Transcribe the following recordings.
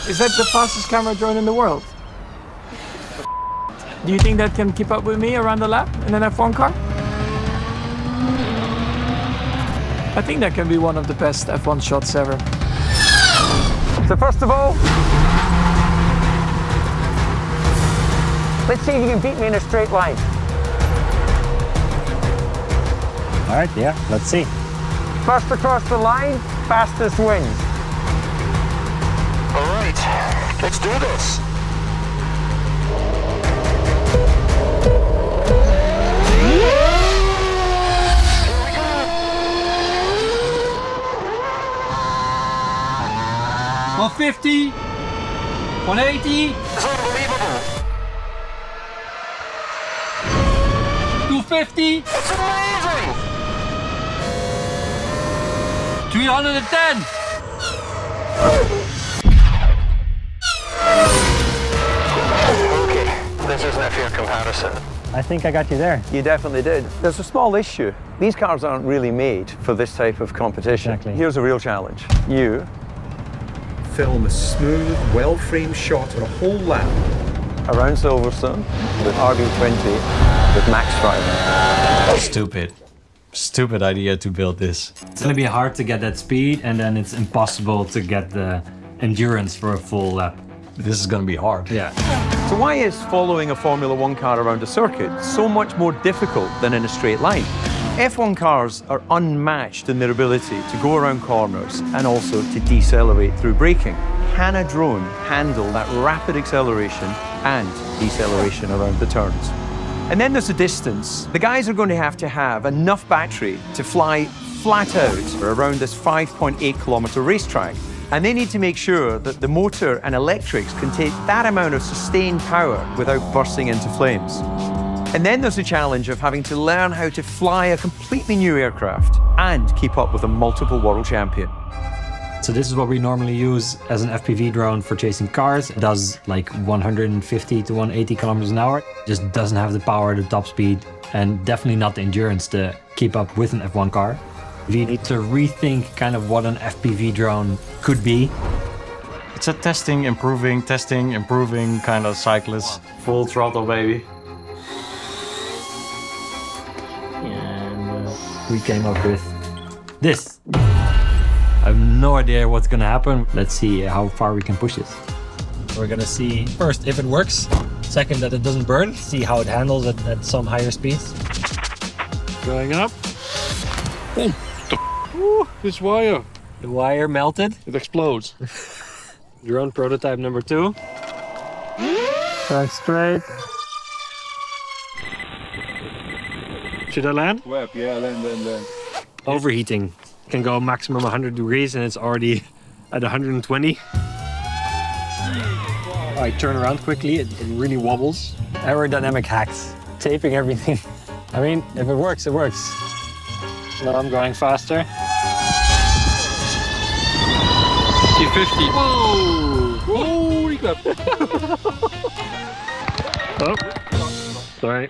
Is that the fastest camera drone in the world? Do you think that can keep up with me around the lap in an F1 car? I think that can be one of the best F1 shots ever. So first of all, let's see if you can beat me in a straight line. All right, yeah, let's see. First across the line, fastest wins. All right, let's do this. Well, 50, 180. It's unbelievable. 250. It's amazing. 310. Okay, this isn't a fair comparison. I think I got you there. You definitely did. There's a small issue. These cars aren't really made for this type of competition. Exactly. Here's a real challenge. You film a smooth, well-framed shot on a whole lap. around Silverstone with RB20 with Max Verstappen. Stupid idea to build this. It's gonna be hard to get that speed, and then it's impossible to get the endurance for a full lap. This is gonna be hard. Yeah. So why is following a Formula One car around a circuit so much more difficult than in a straight line? F1 cars are unmatched in their ability to go around corners and also to decelerate through braking. Can a drone handle that rapid acceleration and deceleration around the turns? And then there's the distance. The guys are going to have enough battery to fly flat out around this 5.8 kilometer racetrack. And they need to make sure that the motor and electrics can take that amount of sustained power without bursting into flames. And then there's the challenge of having to learn how to fly a completely new aircraft and keep up with a multiple world champion. So this is what we normally use as an FPV drone for chasing cars. It does like 150 to 180 kilometers an hour. Just doesn't have the power, the top speed, and definitely not the endurance to keep up with an F1 car. We need to rethink kind of what an FPV drone could be. It's a testing, improving kind of cyclist. Full throttle, baby. And we came up with this. I have no idea what's gonna happen. Let's see how far we can push this. We're gonna see first if it works, second that it doesn't burn, see how it handles at some higher speeds. Going up. Ooh, this wire. The wire melted. It explodes. Drone prototype number 2. Back straight. Should I land? Web, yeah, land. Overheating. Can go maximum 100 degrees and it's already at 120. I turn around quickly, it really wobbles. Aerodynamic hacks, taping everything. I mean, if it works, it works. Now I'm going faster. 250. Whoa! Holy crap! Oh, sorry.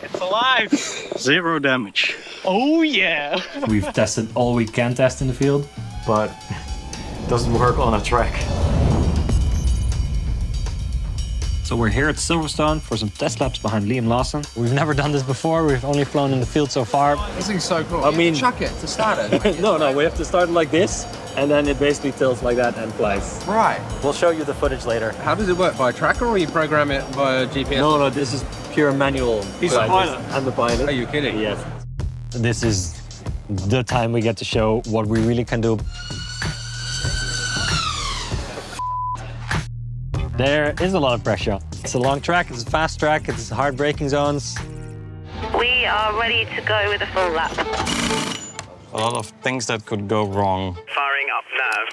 It's alive! 0 damage. Oh yeah! We've tested all we can test in the field, But it doesn't work on a track. so we're here at Silverstone for some test laps behind Liam Lawson. We've never done this before, we've only flown in the field so far. This thing's so cool. I mean- chuck it to start it. No, we have to start like this, and then it basically tilts like that and flies. Right. We'll show you the footage later. How does it work? By a tracker or you program it via GPS? No, this is pure manual. He's the pilot. I'm the pilot. Are you kidding? Yes. This is the time we get to show what we really can do. There is a lot of pressure. It's a long track, it's a fast track, it's hard braking zones. We are ready to go with a full lap. A lot of things that could go wrong. Firing up now.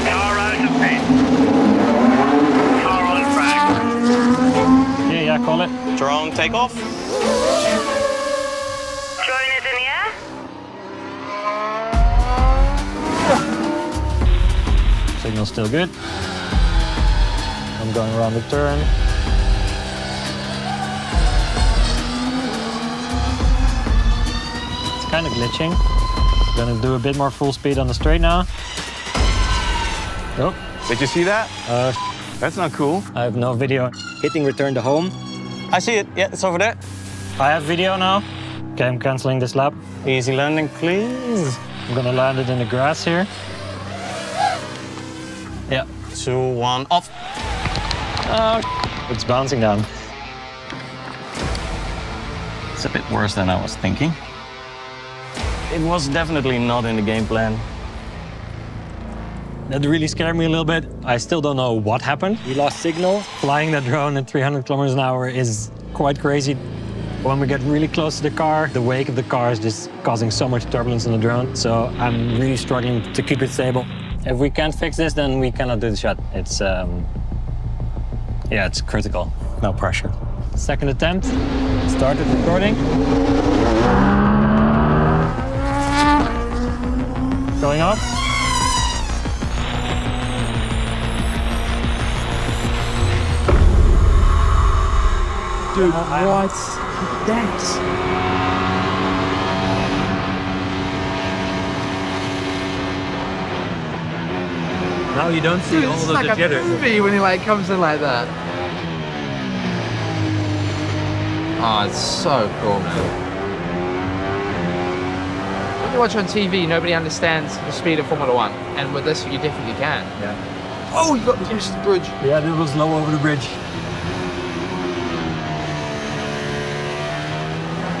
Car out of pace. Car on track. Yeah, call it. Drone takeoff. Drone is in the air. Signal's still good. I'm going around the turn. It's kind of glitching. Gonna do a bit more full speed on the straight now. Oh, Did you see that? That's not cool. I have no video. Hitting return to home. I see it. Yeah, it's over there. I have video now. Okay, I'm canceling this lap. Easy landing, please. I'm gonna land it in the grass here. Yeah. 2, 1, off. It's bouncing down. It's a bit worse than I was thinking. It was definitely not in the game plan. That really scared me a little bit. I still don't know what happened. We lost signal. Flying that drone at 300 kilometers an hour is quite crazy. When we get really close to the car, the wake of the car is just causing so much turbulence on the drone. So I'm really struggling to keep it stable. If we can't fix this, then we cannot do the shot. It's, yeah, it's critical. No pressure. Second attempt. Started recording. Going up. Dude, what's that? Now you don't see all It's of like the a jitters. movie when he like comes in like that. Oh, it's so cool, man. When you watch on TV, nobody understands the speed of Formula One, and with this, you definitely can. Yeah. Oh, you got the bridge. Yeah, that was low over the bridge.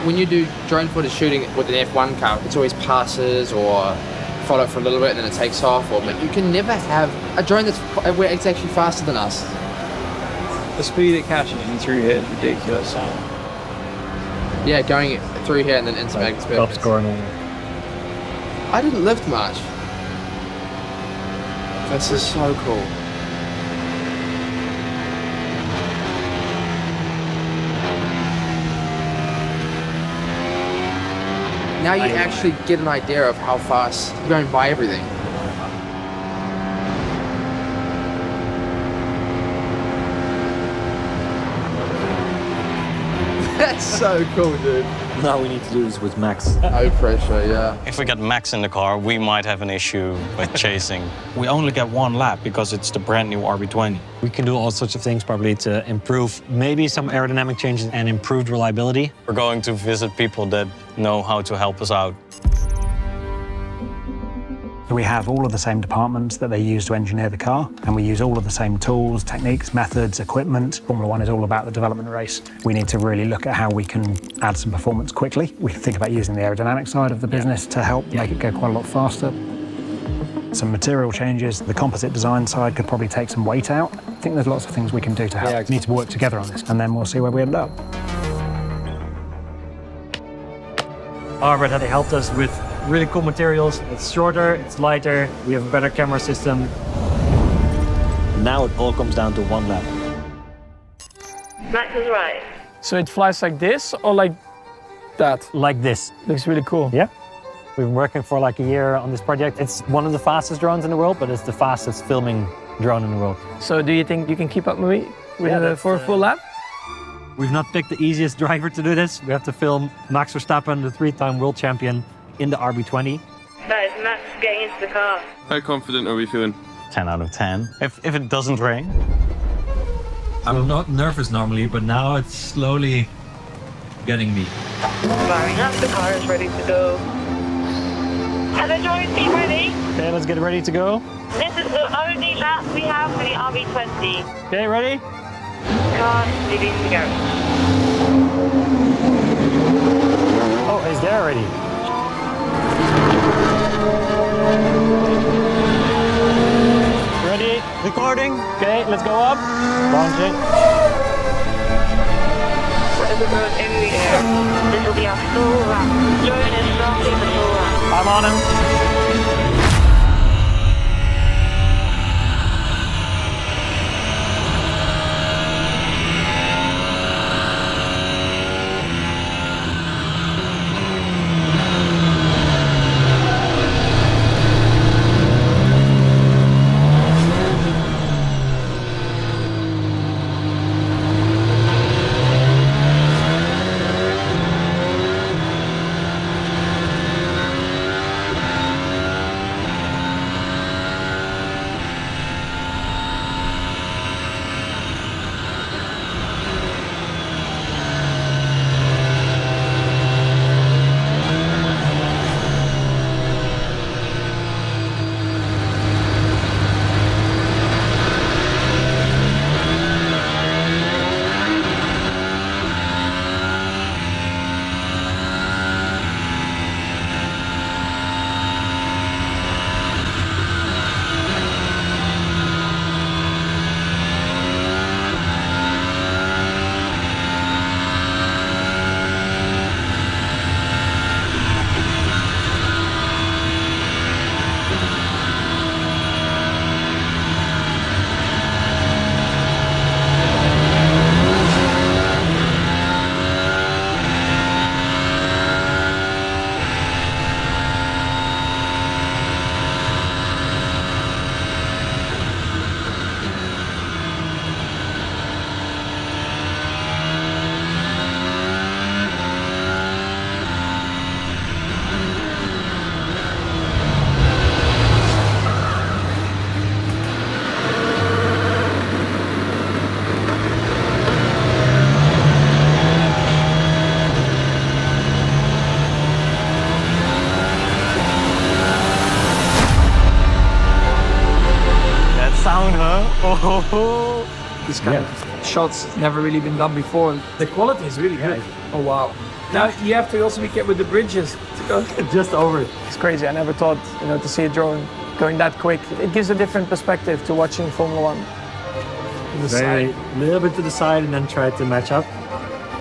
When you do drone footage shooting with an F1 car, it's always passes or follow for a little bit and then it takes off. But you can never have a drone where it's actually faster than us. The speed it catches you through here is ridiculous. Yeah, going through here and then into Like, Max top Verstappen. scoring. I didn't lift much. This is so cool. Now you actually get an idea of how fast you're going by everything. That's so cool, dude. Now we need to do this with Max. No pressure, yeah. If we get Max in the car, we might have an issue with chasing. We only get one lap because it's the brand new RB20. We can do all sorts of things probably to improve maybe some aerodynamic changes and improved reliability. We're going to visit people that know how to help us out. We have all of the same departments that they use to engineer the car, and we use all of the same tools, techniques, methods, equipment. Formula One is all about the development race. We need to really look at how we can add some performance quickly. We can think about using the aerodynamic side of the business to help make it go quite a lot faster. Some material changes. The composite design side could probably take some weight out. I think there's lots of things we can do to help. We need to work together on this, and then we'll see where we end up. Arbor, they helped us with really cool materials. It's shorter, it's lighter, we have a better camera system. Now it all comes down to one lap. Max is right. So it flies like this or like that? Like this. Looks really cool. Yeah. We've been working for like a year on this project. It's one of the fastest drones in the world, but it's the fastest filming drone in the world. So do you think you can keep up with me for a full lap? We've not picked the easiest driver to do this. We have to film Max Verstappen, the 3-time world champion, in the RB20. That is Max getting into the car. How confident are we feeling? 10 out of 10. If it doesn't rain. I'm not nervous normally, but now it's slowly getting me. Firing up, the car is ready to go. Are the drones be ready? Okay, let's get ready to go. This is the only lap we have for the RB20. Okay, ready? Car leaving the garage. Oh, it's there already. Ready? Recording. Okay, let's go up. Launch it. There's a drone in the air. This will be our full lap. Drone is starting the full lap. I'm on him. Oh, this kind of shots never really been done before. The quality is really good. Oh wow. Now you have to also be careful with the bridges to go just over it. It's crazy. I never thought, to see a drone going that quick. It gives a different perspective to watching Formula One. Very little bit to the side and then try to match up.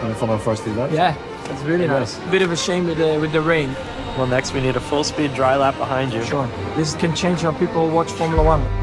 And follow first do that. Yeah, that's really nice. Bit of a shame with the rain. Well, next we need a full speed dry lap behind you. Sure. This can change how people watch Formula One.